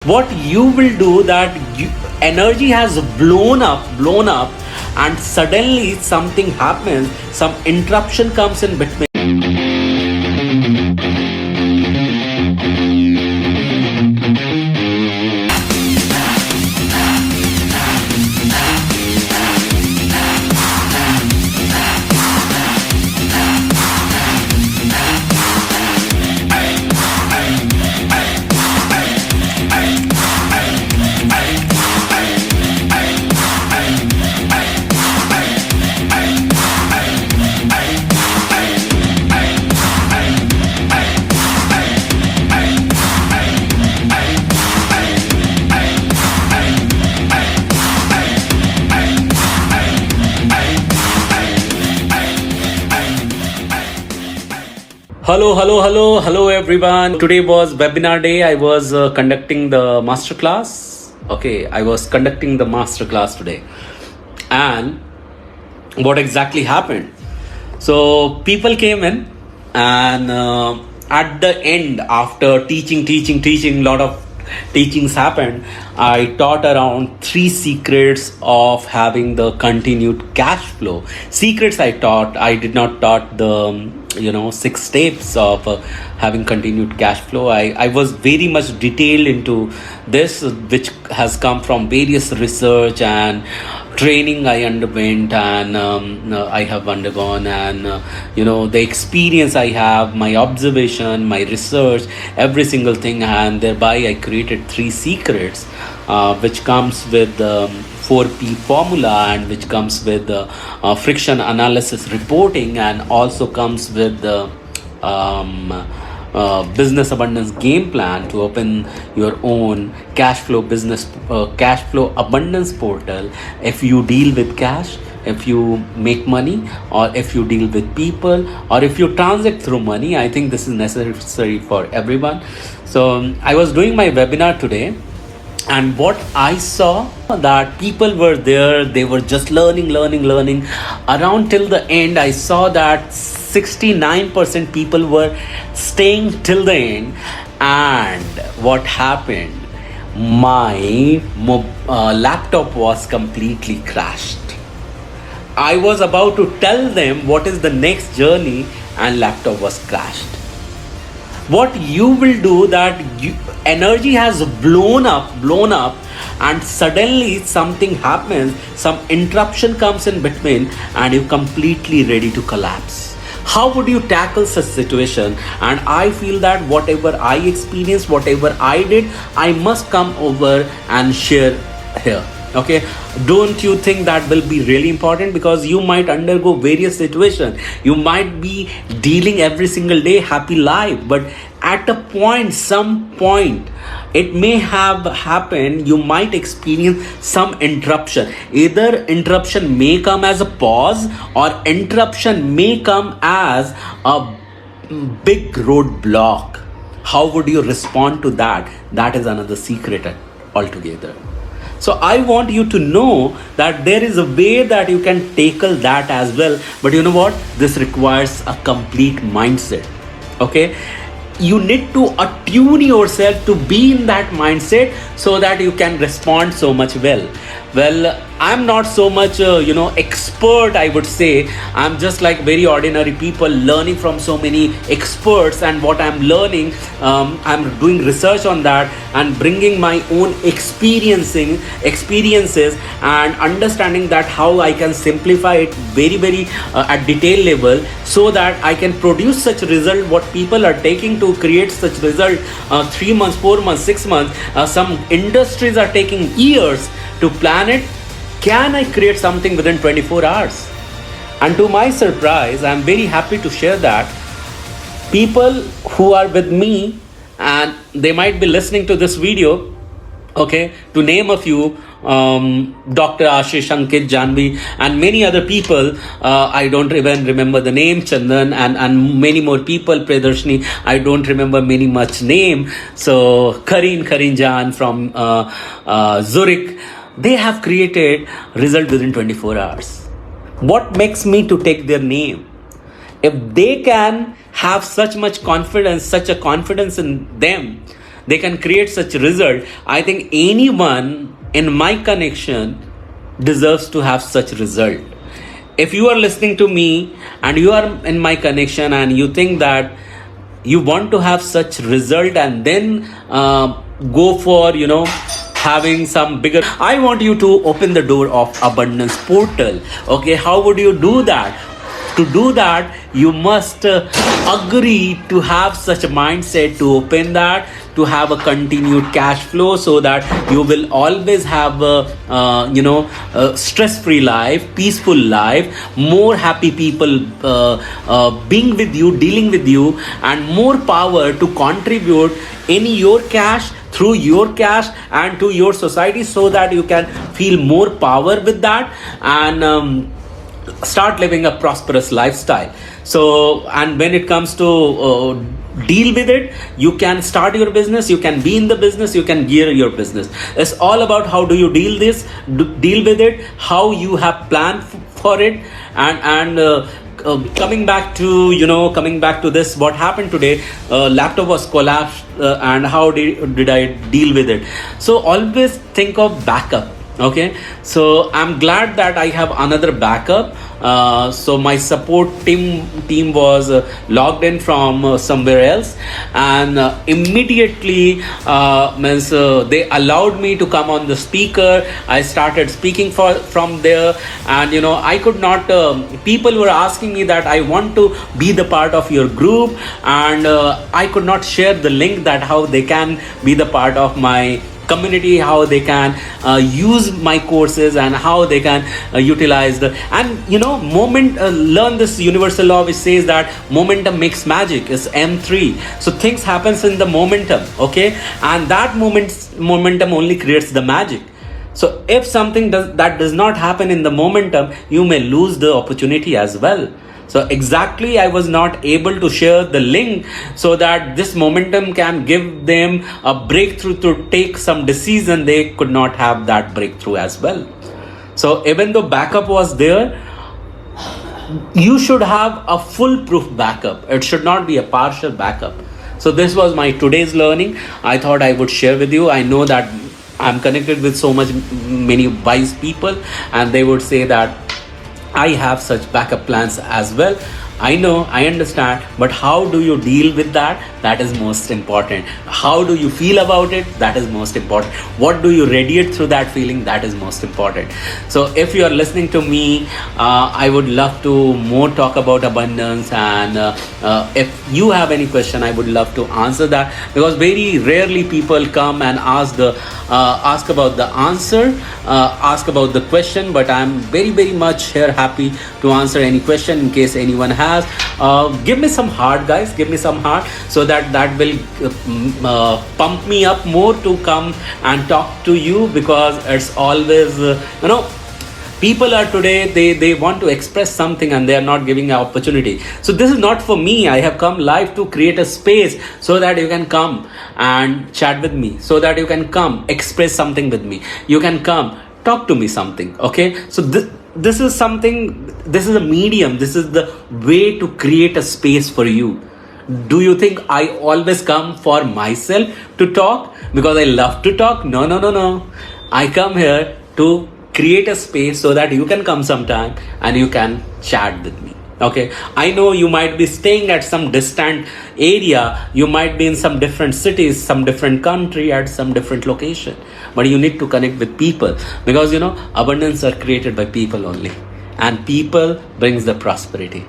What you will do that energy has blown up and suddenly something happens, some interruption comes in between. Hello, everyone. Today was webinar day. I was conducting the masterclass. Okay, I was conducting the masterclass today. And what exactly happened? So, people came in, and at the end, after teaching, lot of teachings happened. I taught around 3 secrets of having the continued cash flow. Secrets I taught. I did not taught the 6 steps of having continued cash flow. I was very much detailed into this, which has come from various research and training I underwent, and I have undergone, and the experience I have, my observation, my research, every single thing, and thereby I created 3 secrets, which comes with 4P formula, and which comes with friction analysis reporting, and also comes with the business abundance game plan to open your own cash flow abundance portal. If you deal with cash, if you make money, or if you deal with people, or if you transact through money, I think this is necessary for everyone. So I was doing my webinar today, and what I saw, that people were there, they were just learning around till the end. I saw that 69% people were staying till the end. And what happened, my laptop was completely crashed. I was about to tell them what is the next journey, and laptop was crashed. What you will do, that energy has blown up and suddenly something happens, some interruption comes in between, and you're completely ready to collapse. How would you tackle such situation? And I feel that whatever I experienced, whatever I did, I must come over and share here. Okay, don't you think that will be really important? Because you might undergo various situations, you might be dealing every single day happy life, but at some point it may have happened, you might experience some interruption. Either interruption may come as a pause, or interruption may come as a big roadblock. How would you respond to that? That is another secret altogether. So I want you to know that there is a way that you can tackle that as well. But you know what? This requires a complete mindset. Okay? You need to attune yourself to be in that mindset so that you can respond so much well. Well, I'm not so much expert, I would say. I'm just like very ordinary people learning from so many experts, and what I'm learning, I'm doing research on that and bringing my own experiences and understanding that how I can simplify it very at detail level, so that I can produce such result what people are taking to create such result 3 months, 4 months, 6 months. Some industries are taking years to plan it. Can I create something within 24 hours? And to my surprise, I'm very happy to share that people who are with me, and they might be listening to this video, okay, to name a few, Dr. Ashish, Ankit, Janvi, and many other people, I don't even remember the name, Chandan, and many more people, Pradarshini, I don't remember many much name. So Karin Jan from Zurich, they have created result within 24 hours. What makes me to take their name? If they can have such a confidence in them, they can create such result. I think anyone in my connection deserves to have such result. If you are listening to me and you are in my connection and you think that you want to have such result and then go for having some bigger, I want you to open the door of abundance portal. Okay, how would you do that? To do that, you must agree to have such a mindset to open that, to have a continued cash flow, so that you will always have a stress-free life, peaceful life, more happy people being with you, dealing with you, and more power to contribute in your cash, through your cash, and to your society, so that you can feel more power with that and start living a prosperous lifestyle. So, and when it comes to deal with it, you can start your business, you can be in the business, you can gear your business. It's all about how do you deal with it, how you have planned for it, and coming back to this, what happened today, laptop was collapsed, and how did I deal with it? So always think of backup. Okay, so I'm glad that I have another backup. So my support team was logged in from somewhere else, and immediately they allowed me to come on the speaker. I started speaking from there, and I could not. People were asking me that I want to be the part of your group, and I could not share the link that how they can be the part of my community, how they can use my courses, and how they can utilize the, and moment, learn this universal law which says that momentum makes magic, is M3. So things happens in the momentum, okay, and that momentum only creates the magic. So if something that does not happen in the momentum, you may lose the opportunity as well. So exactly, I was not able to share the link so that this momentum can give them a breakthrough to take some decision. They could not have that breakthrough as well. So even though backup was there, you should have a foolproof backup. It should not be a partial backup. So this was my today's learning. I thought I would share with you. I know that I'm connected with many wise people, and they would say that I have such backup plans as well. I know, I understand, but how do you deal with that? That is most important. How do you feel about it? That is most important. What do you radiate through that feeling? That is most important. So if you are listening to me, I would love to more talk about abundance, and if you have any question, I would love to answer that, because very rarely people come and ask about the answer, ask about the question, but I'm very, very much here happy to answer any question in case anyone has. Give me some heart, guys, give me some heart, so that will pump me up more to come and talk to you, because it's always people are today, they want to express something and they are not giving an opportunity. So this is not for me. I have come live to create a space so that you can come and chat with me, so that you can come express something with me, you can come talk to me something. Okay, so this is something, this is a medium, this is the way to create a space for you. Do you think I always come for myself to talk because I love to talk? No. I come here to create a space so that you can come sometime and you can chat with me. Okay, I know you might be staying at some distant area, you might be in some different cities, some different country, at some different location, but you need to connect with people, because abundance are created by people only, and people brings the prosperity,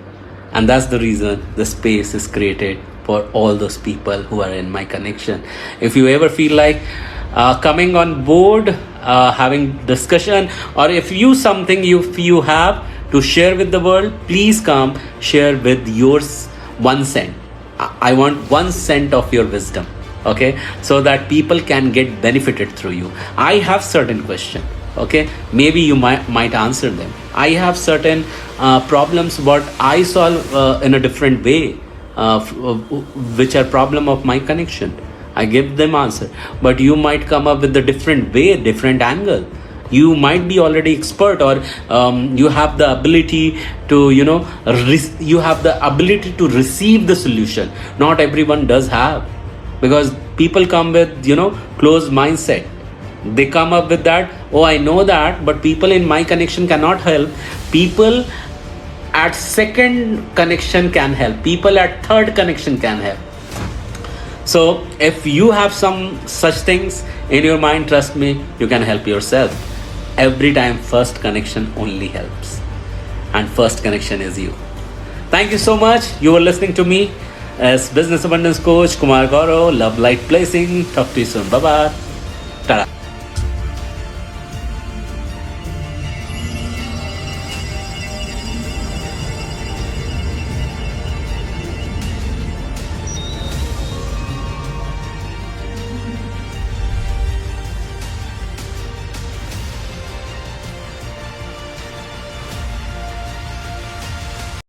and that's the reason the space is created for all those people who are in my connection. If you ever feel like coming on board, having discussion, or if you have to share with the world, please come share with yours 1 cent. I want 1 cent of your wisdom, okay, so that people can get benefited through you. I have certain question, okay, maybe you might answer them. I have certain problems what I solve in a different way, which are problem of my connection. I give them answer, but you might come up with a different way, different angle. You might be already expert, or you have the ability to you have the ability to receive the solution. Not everyone does have, because People come with, closed mindset. They come up with that, oh, I know that, but people in my connection cannot help. People at second connection can help. People at third connection can help. So if you have some such things in your mind, trust me, you can help yourself. Every time first connection only helps. And first connection is you. Thank you so much. You were listening to me as Business Abundance Coach Kumar Gaurav, Love Light Blessing. Talk to you soon. Bye bye.